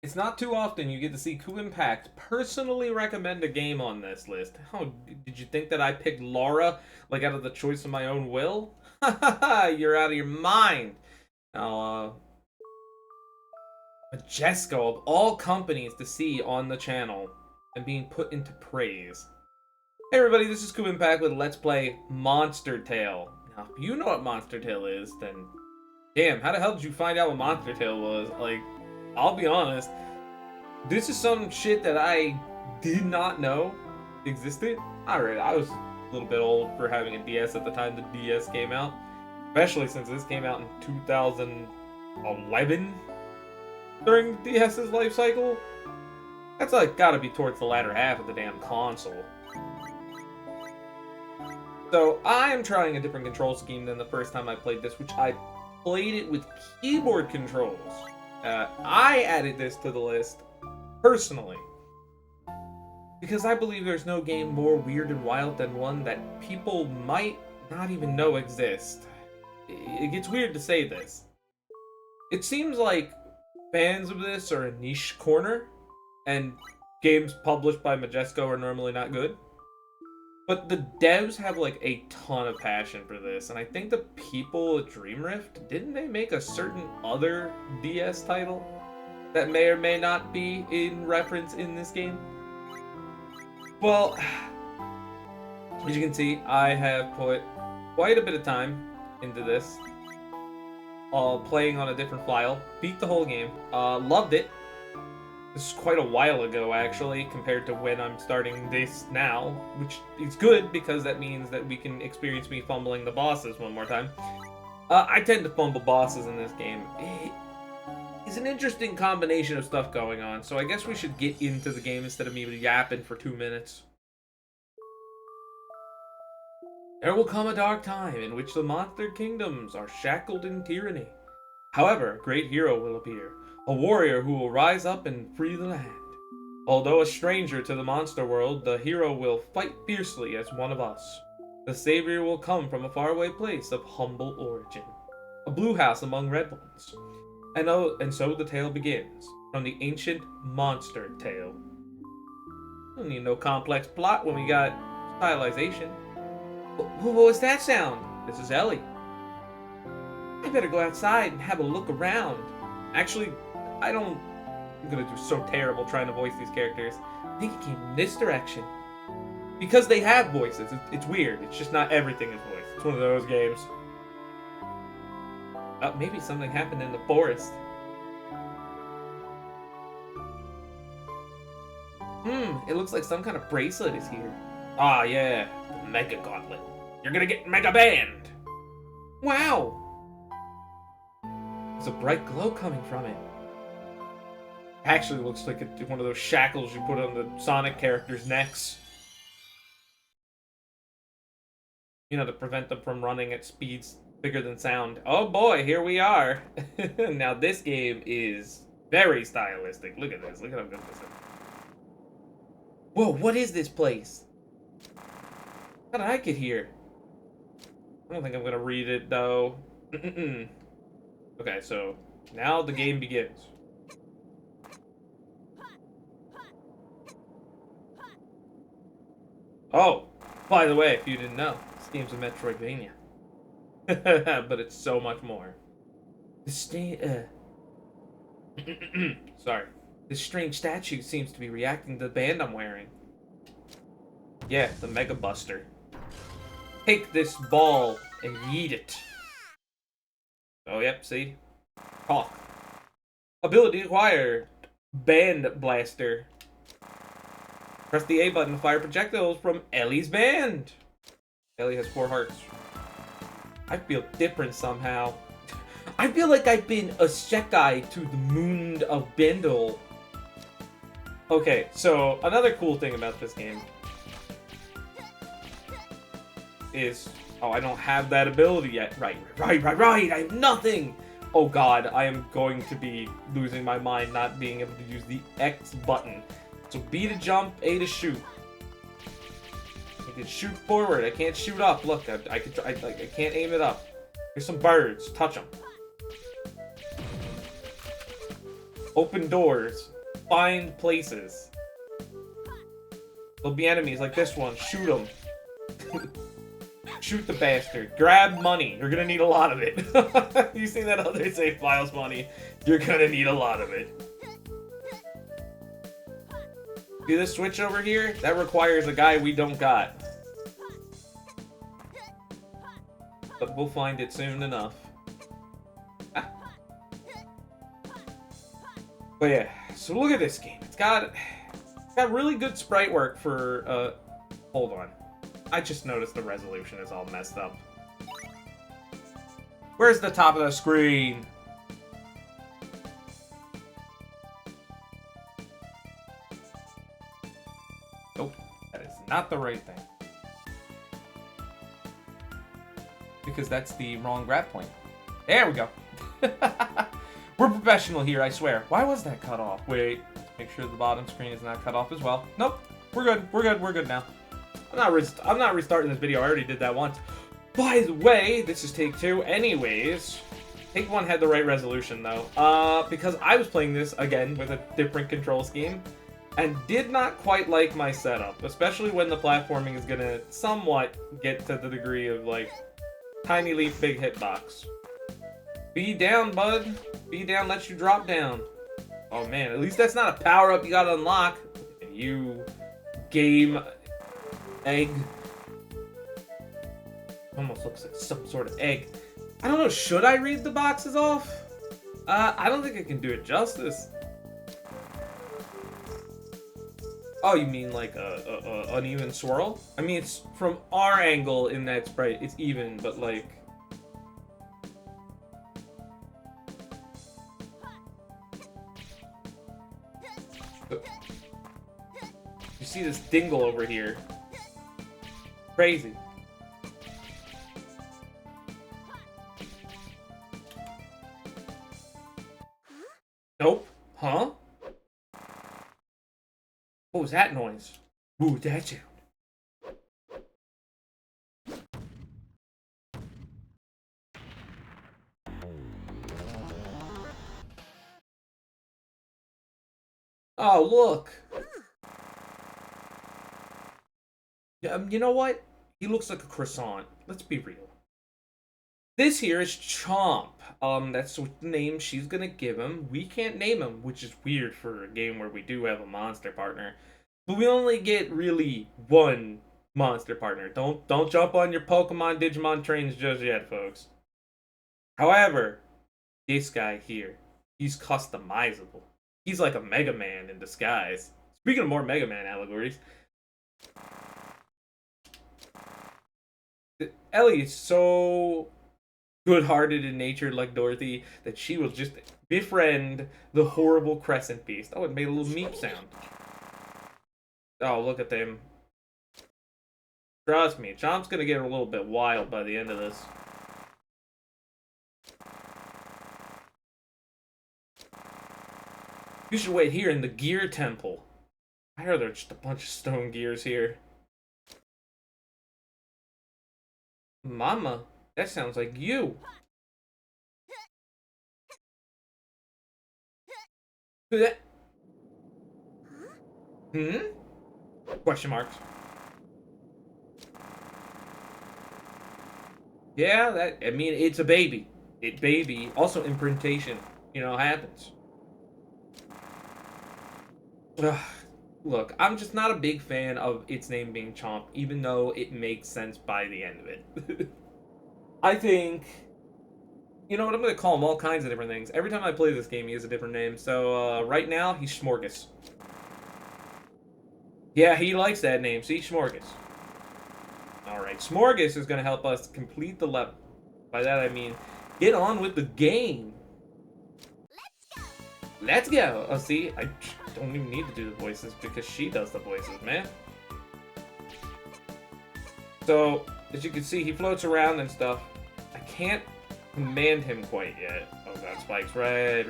It's not too often you get to see Kuuimpact personally recommend a game on this list. How did you think that I picked Laura like out of the choice of my own will? Ha ha ha! You're out of your mind. Now, Majesco of all companies to see on the channel and being put into praise. Hey everybody, this is Kuuimpact with Let's Play Monster Tale. Now, if you know what Monster Tale is, then damn, how the hell did you find out what Monster Tale was? Like, I'll be honest, this is some shit that I did not know existed. Alright, I was a little bit old for having a DS at the time the DS came out. Especially since this came out in 2011 during the DS's life cycle. That's like gotta be towards the latter half of the damn console. So I am trying a different control scheme than the first time I played this, which I played it with keyboard controls. I added this to the list personally because I believe there's no game more weird and wild than one that people might not even know exists. It gets weird to say this. It seems like fans of this are a niche corner, and games published by Majesco are normally not good. But the devs have like a ton of passion for this, and I think the people at Dreamrift, didn't they make a certain other DS title that may or may not be in reference in this game? Well, as you can see, I have put quite a bit of time into this, playing on a different file, beat the whole game, loved it. This is quite a while ago, actually, compared to when I'm starting this now, which is good because that means that we can experience me fumbling the bosses one more time. I tend to fumble bosses in this game. It's an interesting combination of stuff going on, so I guess we should get into the game instead of me yapping for 2 minutes. There will come a dark time in which the monster kingdoms are shackled in tyranny. However, a great hero will appear. A warrior who will rise up and free the land. Although a stranger to the monster world, the hero will fight fiercely as one of us. The savior will come from a faraway place of humble origin. A blue house among red ones. And so the tale begins, from the ancient monster tale. Don't need no complex plot when we got stylization. What was that sound? This is Ellie. I better go outside and have a look around. Actually, I'm gonna do so terrible trying to voice these characters. I think it came in this direction. Because they have voices, it's weird. It's just not everything is voiced. It's one of those games. Oh, maybe something happened in the forest. It looks like some kind of bracelet is here. Ah, yeah, the Mega Gauntlet. You're gonna get Mega Banned! Wow! There's a bright glow coming from it. Actually looks like one of those shackles you put on the Sonic characters' necks. You know, to prevent them from running at speeds bigger than sound. Oh boy, here we are. Now this game is very stylistic. Look at this. Look at how good this is. Whoa, what is this place? How did I get here? I don't think I'm gonna read it though. Okay, so now the game begins. Oh, by the way, if you didn't know, this game's a Metroidvania. But it's so much more. Sorry. This strange statue seems to be reacting to the band I'm wearing. Yeah, the Mega Buster. Take this ball and yeet it. Oh, yep, see? Talk. Ability acquired. Band Blaster. Press the A button to fire projectiles from Ellie's band. Ellie has 4 hearts. I feel different somehow. I feel like I've been a Sekai to the moon of Bendel. Okay, so another cool thing about this game is... Oh, I don't have that ability yet. Right. I have nothing! Oh god, I am going to be losing my mind not being able to use the X button. So B to jump, A to shoot. I can shoot forward, I can't shoot up. Look, I can't aim it up. Here's some birds, touch them. Open doors. find places. There'll be enemies like this one. Shoot them. Shoot the bastard. Grab money. You're gonna need a lot of it. You see that other save files money? You're gonna need a lot of it. See this switch over here? That requires a guy we don't got. But we'll find it soon enough. Ah. But yeah, so look at this game. It's got really good sprite work for, hold on. I just noticed the resolution is all messed up. Where's the top of the screen? Nope, that is not the right thing. Because that's the wrong grab point. There we go. We're professional here, I swear. Why was that cut off? Wait, make sure the bottom screen is not cut off as well. Nope, we're good, we're good, we're good now. I'm not restarting this video, I already did that once. By the way, this is take 2 anyways. Take 1 had the right resolution though. Because I was playing this, again, with a different control scheme. And did not quite like my setup. Especially when the platforming is gonna somewhat get to the degree of, like, tiny leap, big hitbox. Be down, bud. Be down lets you drop down. Oh man, at least that's not a power-up you gotta unlock. You game egg. Almost looks like some sort of egg. I don't know, should I read the boxes off? I don't think I can do it justice. Oh, you mean like a uneven swirl? I mean, it's from our angle in that sprite, it's even, but like... You see this dingle over here. Crazy. Nope. Huh? What was that noise? What was that sound? Oh, look. You know what? He looks like a croissant. Let's be real. This here is Chomp. That's the name she's gonna give him. We can't name him, which is weird for a game where we do have a monster partner. But we only get really one monster partner. Don't jump on your Pokemon Digimon trains just yet, folks. However, this guy here, he's customizable. He's like a Mega Man in disguise. Speaking of more Mega Man allegories, Ellie is so good-hearted and natured like Dorothy that she will just befriend the horrible Crescent Beast. Oh, it made a little meep sound. Oh, look at them. Trust me, Chomp's gonna get a little bit wild by the end of this. You should wait here in the Gear Temple. I heard there's just a bunch of stone gears here. Mama, that sounds like you. Who that? Hmm? Question marks. Yeah, I mean, it's a baby. Baby. Also, imprintation, you know, happens. Ugh. Look, I'm just not a big fan of its name being Chomp, even though it makes sense by the end of it. I think... You know what, I'm going to call him all kinds of different things. Every time I play this game, he has a different name. So, right now, he's Smorgas. Yeah, he likes that name. See, Smorgas. Alright, Smorgas is going to help us complete the level. By that, I mean, get on with the game. Let's go! Oh, see, I don't even need to do the voices because she does the voices, man. So, as you can see, he floats around and stuff. I can't command him quite yet. Oh god, spikes. Right.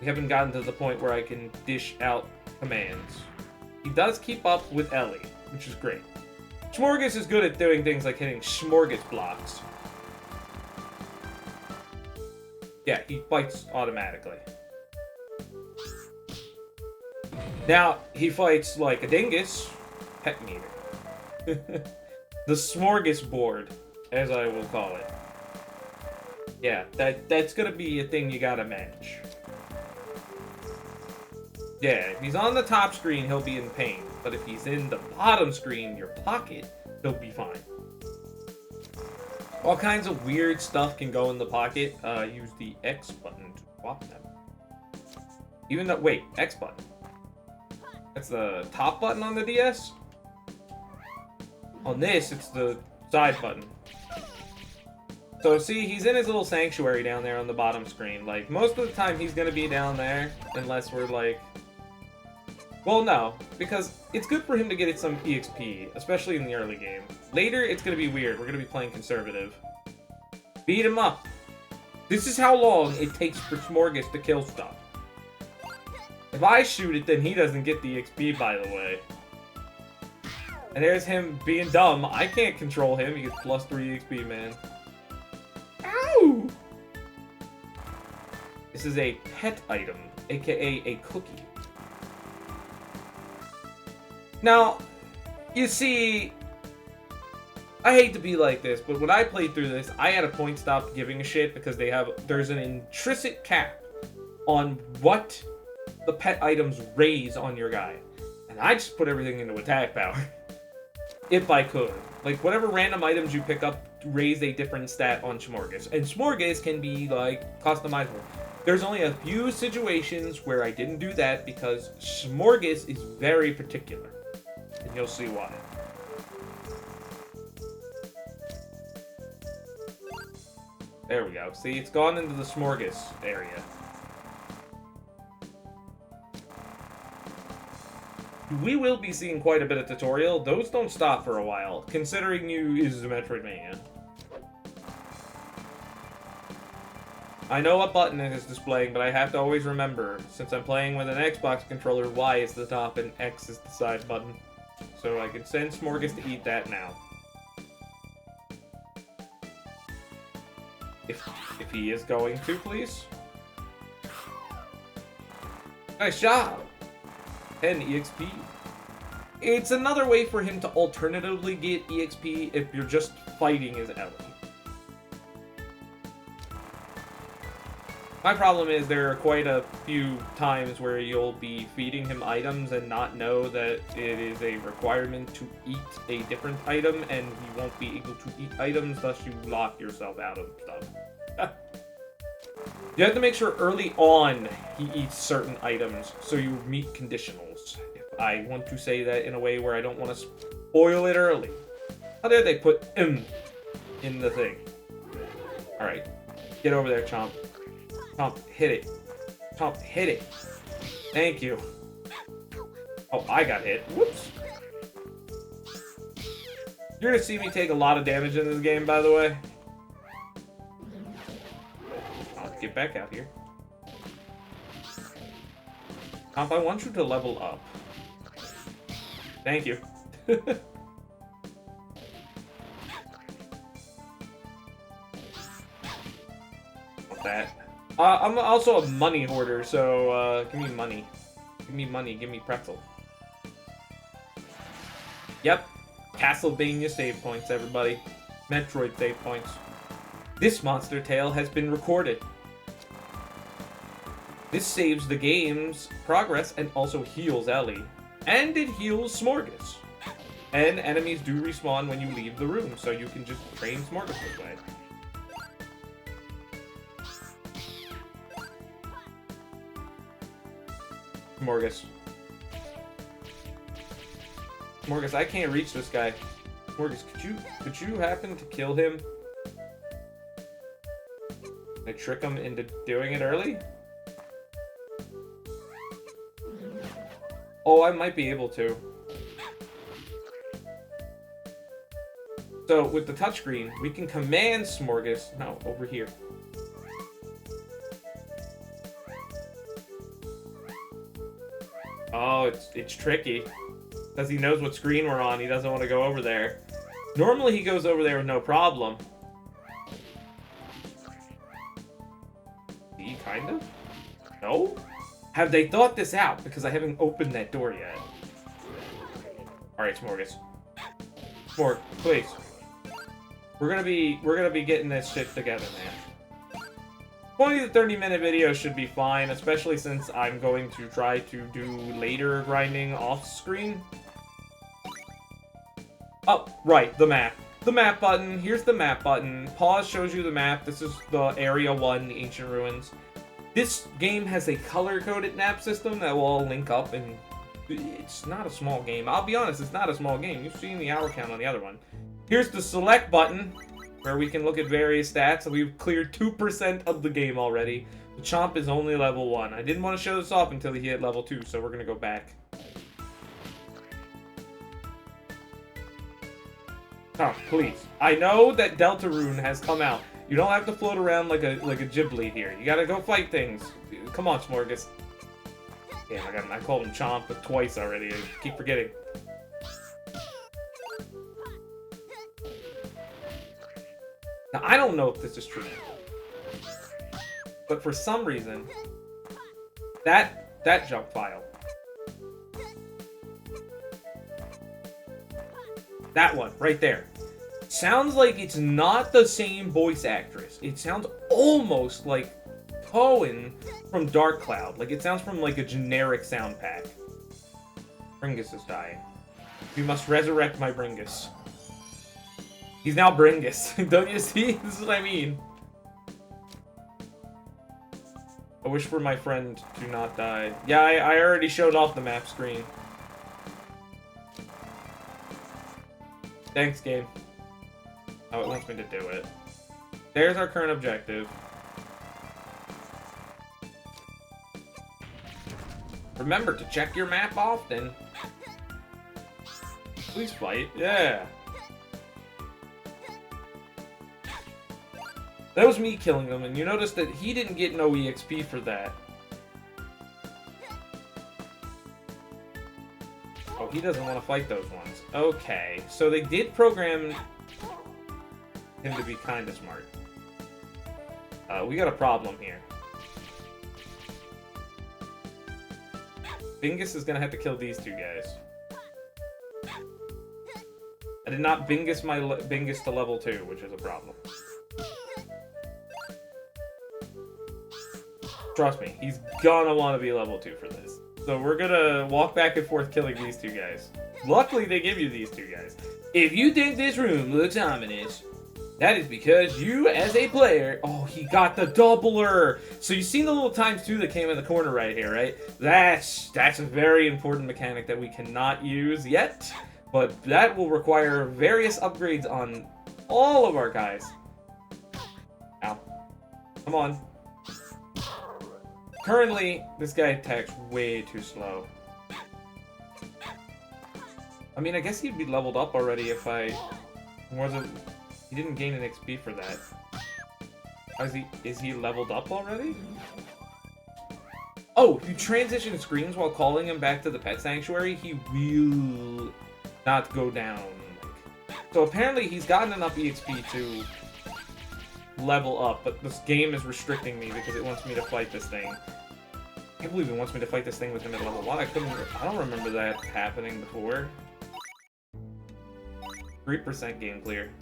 We haven't gotten to the point where I can dish out commands. He does keep up with Ellie, which is great. Smorgas is good at doing things like hitting smorgas blocks. Yeah, he bites automatically. Now, he fights like a dingus. Pet meter. The smorgasbord, as I will call it. Yeah, that's gonna be a thing you gotta manage. Yeah, if he's on the top screen, he'll be in pain. But if he's in the bottom screen, your pocket, he'll be fine. All kinds of weird stuff can go in the pocket. Use the X button to swap them. Even though, wait, X button. That's the top button on the DS? On this, it's the side button. So see, he's in his little sanctuary down there on the bottom screen. Like, most of the time he's gonna be down there, unless we're like... Well, no, because it's good for him to get some EXP, especially in the early game. Later, it's gonna be weird. We're gonna be playing conservative. Beat him up. This is how long it takes for Smorgas to kill stuff. If I shoot it, then he doesn't get the EXP, by the way. And there's him being dumb. I can't control him. He gets plus 3 EXP, man. Ow! This is a pet item, aka a cookie. Now, you see, I hate to be like this, but when I played through this, I had a point stop giving a shit because there's an intrinsic cap on what the pet items raise on your guy. And I just put everything into attack power. If I could. Like, whatever random items you pick up raise a different stat on Smorgas. And Smorgas can be, like, customizable. There's only a few situations where I didn't do that because Smorgas is very particular. And you'll see why. There we go. See, it's gone into the Smorgas area. We will be seeing quite a bit of tutorial. Those don't stop for a while, considering you is a Metroidvania. I know what button it is displaying, but I have to always remember, since I'm playing with an Xbox controller, Y is the top and X is the side button. So I can send Smorgas to eat that now. If he is going to, please. Nice job! 10 EXP. It's another way for him to alternatively get EXP if you're just fighting as Ellie. My problem is there are quite a few times where you'll be feeding him items and not know that it is a requirement to eat a different item, and he won't be able to eat items, thus you lock yourself out of stuff. You have to make sure early on he eats certain items, so you meet conditionals. If I want to say that in a way where I don't want to spoil it early. How dare they put in the thing? Alright, get over there, Chomp. Chomp, hit it. Chomp, hit it. Thank you. Oh, I got hit. Whoops. You're gonna see me take a lot of damage in this game, by the way. I'll get back out here. Chomp, I want you to level up. Thank you. That. I'm also a money hoarder, so give me money. Give me money, give me pretzel. Yep. Castlevania save points, everybody. Metroid save points. This monster tale has been recorded. This saves the game's progress and also heals Ellie. And it heals Smorgas. And enemies do respawn when you leave the room, so you can just train Smorgas this way. Smorgas. Smorgas, I can't reach this guy. Smorgas, could you happen to kill him? Can I trick him into doing it early? Oh, I might be able to. So, with the touchscreen, we can command Smorgas. No, over here. Oh, it's tricky. Because he knows what screen we're on, he doesn't want to go over there. Normally he goes over there with no problem. See, kind of? No? Have they thought this out? Because I haven't opened that door yet. Alright, Smorgas. Smorg, please. We're gonna be getting this shit together, man. 20 to 30 minute videos should be fine, especially since I'm going to try to do later grinding off screen. Oh, right, the map. The map button. Here's the map button. Pause shows you the map. This is the Area 1, the Ancient Ruins. This game has a color-coded map system that will all link up, and it's not a small game. I'll be honest, it's not a small game. You've seen the hour count on the other one. Here's the select button, where we can look at various stats. We've cleared 2% of the game already. The Chomp is only level 1. I didn't want to show this off until he hit level 2, so we're going to go back. Oh, please. I know that Deltarune has come out. You don't have to float around like a Ghibli here. You gotta go fight things. Come on, Smorgas. Damn, I called him Chomp but twice already. I keep forgetting. Now, I don't know if this is true, but for some reason, that jump file, that one right there, sounds like it's not the same voice actress. It sounds almost like Cohen from Dark Cloud. Like, it sounds from like a generic sound pack. Bringus is dying. You must resurrect my Bringus. He's now Bringus. Don't you see? This is what I mean. I wish for my friend to not die. Yeah, I already showed off the map screen. Thanks, game. Oh, it wants me to do it. There's our current objective. Remember to check your map often. Please fight. Yeah. That was me killing him, and you notice that he didn't get no EXP for that. Oh, he doesn't want to fight those ones. Okay, so they did program him to be kind of smart. We got a problem here. Bingus is gonna have to kill these two guys. I did not Bingus my Bingus to level 2, which is a problem. Trust me, he's gonna want to be level 2 for this. So we're gonna walk back and forth killing these two guys. Luckily, they give you these two guys. If you think this room looks ominous, that is because you, as a player... Oh, he got the doubler! So you see the little ×2 that came in the corner right here, right? That's a very important mechanic that we cannot use yet. But that will require various upgrades on all of our guys. Ow. Come on. Currently, this guy attacks way too slow. I mean, I guess he'd be leveled up already if I wasn't... He didn't gain an XP for that. Is he leveled up already? Oh, if you transition screens while calling him back to the pet sanctuary, he will not go down. So apparently he's gotten enough EXP to level up, but this game is restricting me because it wants me to fight this thing. I can't believe it wants me to fight this thing with him at level 1. I don't remember that happening before. 3% game clear.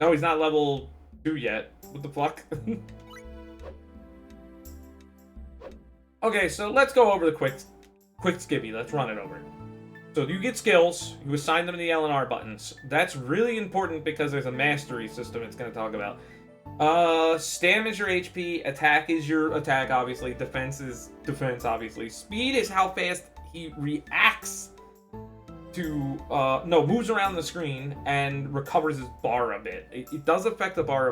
No, he's not level 2 yet. What the fuck? Okay, so let's go over the quick skippy. Let's run it over. So you get skills. You assign them to the L and R buttons. That's really important because there's a mastery system it's going to talk about. Stam is your HP. Attack is your attack, obviously. Defense is defense, obviously. Speed is how fast he reacts to, moves around the screen and recovers his bar a bit. It does affect the bar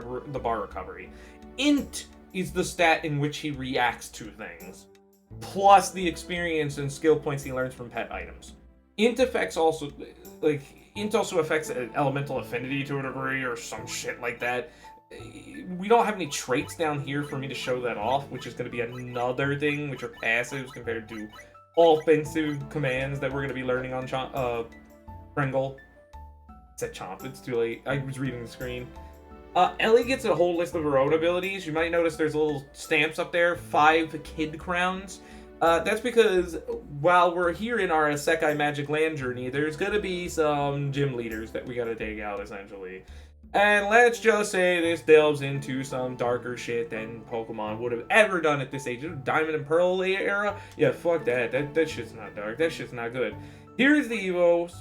recovery. Int is the stat in which he reacts to things, plus the experience and skill points he learns from pet items. Int also affects elemental affinity to a degree or some shit like that. We don't have any traits down here for me to show that off, which is going to be another thing, which are passives compared to offensive commands that we're going to be learning on Pringle. It's a Chomp, it's too late. I was reading the screen. Ellie gets a whole list of her own abilities. You might notice there's little stamps up there, 5 kid crowns. That's because while we're here in our Isekai Magic Land journey, there's gonna be some gym leaders that we gotta take out, essentially. And let's just say this delves into some darker shit than Pokemon would have ever done at this age. Diamond and Pearl era? Yeah, fuck that. That shit's not dark. That shit's not good. Here's the Evos.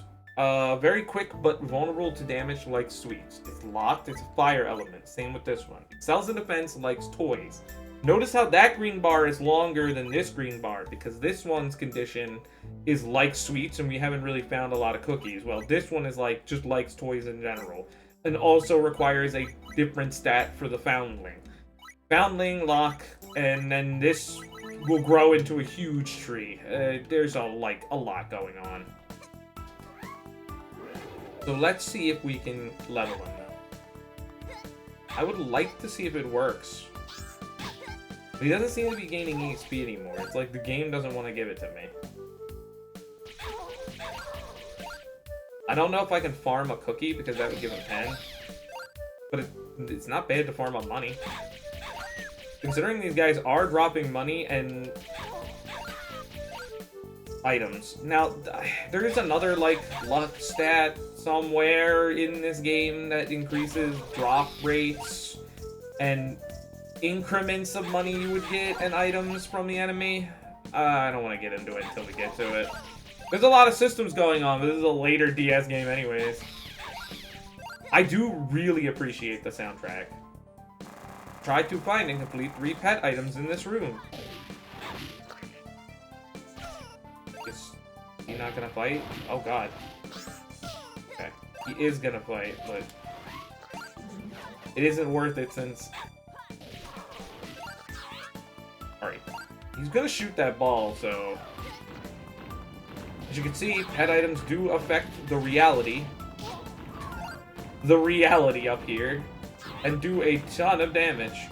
Very quick but vulnerable to damage like sweets. It's locked, it's a fire element. Same with this one. Excels in defense, likes toys. Notice how that green bar is longer than this green bar, because this one's condition is like sweets, and we haven't really found a lot of cookies. Well, this one is like, just likes toys in general. And also requires a different stat for the Foundling. Foundling, lock, and then this will grow into a huge tree. There's a lot going on. So let's see if we can level him now. I would like to see if it works. But he doesn't seem to be gaining EXP anymore. It's like the game doesn't want to give it to me. I don't know if I can farm a cookie because that would give him 10. But it's not bad to farm on money. Considering these guys are dropping money and items. Now, there is another, like, luck stat somewhere in this game that increases drop rates and increments of money you would get and items from the enemy. I don't want to get into it until we get to it. There's a lot of systems going on, but this is a later DS game anyways. I do really appreciate the soundtrack. Try to find and complete 3 pet items in this room. Is he not gonna fight? Oh god. Okay. He is gonna fight, but it isn't worth it since... Alright. He's gonna shoot that ball, so... As you can see, pet items do affect the reality. The reality up here. And do a ton of damage.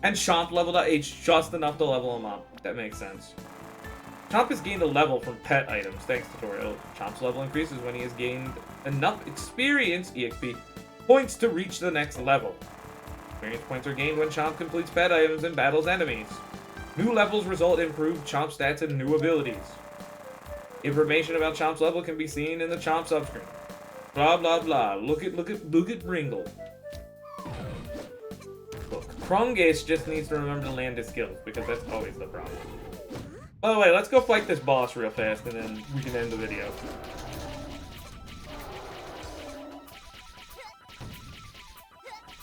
And Chomp leveled up H just enough to level him up. That makes sense. Chomp has gained a level from pet items. Thanks, tutorial. Chomp's level increases when he has gained enough experience, EXP, points to reach the next level. Experience points are gained when Chomp completes pet items and battles enemies. New levels result in improved Chomp stats and new abilities. Information about Chomp's level can be seen in the Chomp subscreen. Blah blah blah. Look at Ringle. Look, Krungus just needs to remember to land his skills, because that's always the problem. By the way, let's go fight this boss real fast, and then we can end the video.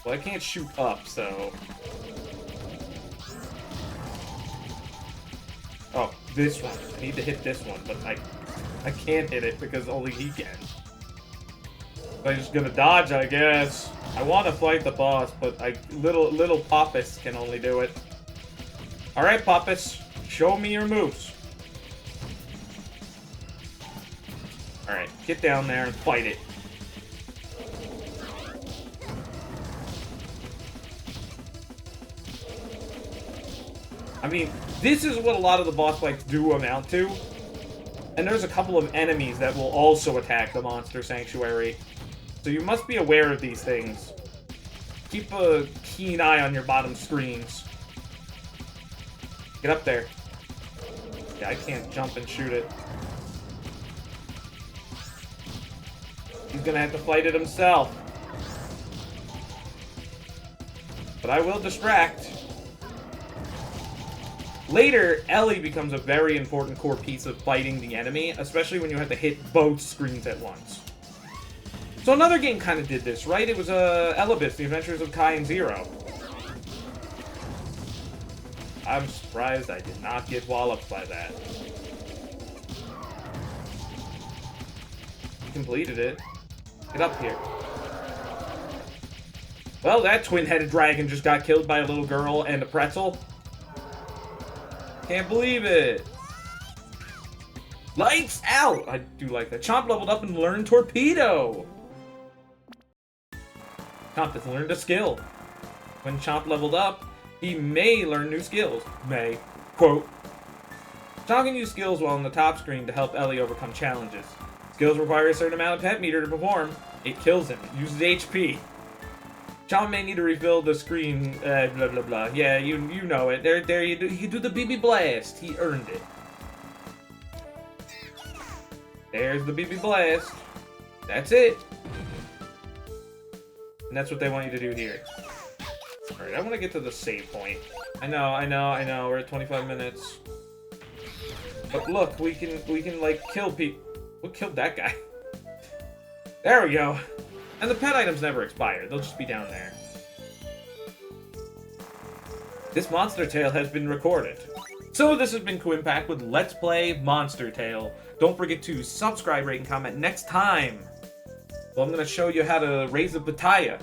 Well, I can't shoot up, so... Oh, this one. I need to hit this one, but I can't hit it because only he can. I'm just gonna dodge, I guess. I want to fight the boss, but little Poppus can only do it. Alright, Poppus. Show me your moves. Alright, get down there and fight it. I mean, this is what a lot of the boss fights do amount to. And there's a couple of enemies that will also attack the Monster Sanctuary. So you must be aware of these things. Keep a keen eye on your bottom screens. Get up there. Yeah, I can't jump and shoot it. He's gonna have to fight it himself. But I will distract. Later, Ellie becomes a very important core piece of fighting the enemy, especially when you have to hit both screens at once. So another game kind of did this, right? It was Elibis, The Adventures of Kai and Zero. I'm surprised I did not get walloped by that. He completed it. Get up here. Well, that twin-headed dragon just got killed by a little girl and a pretzel. Can't believe it. Lights out! I do like that. Chomp leveled up and learned Torpedo. Chomp has learned a skill. When Chomp leveled up, he may learn new skills. May. Quote. Chomp can use skills while on the top screen to help Ellie overcome challenges. Skills require a certain amount of pet meter to perform. It kills him. It uses HP. John may need to refill the screen, blah, blah, blah. Yeah, you know it. There you do. You do the BB Blast. He earned it. There's the BB Blast. That's it. And that's what they want you to do here. Alright, I want to get to the save point. I know. We're at 25 minutes. But look, we can like kill people. What killed that guy? There we go. And the pet items never expire. They'll just be down there. This Monster Tale has been recorded. So this has been Kuuimpact with Let's Play Monster Tale. Don't forget to subscribe, rate, and comment next time. Well, I'm going to show you how to raise a pitaya.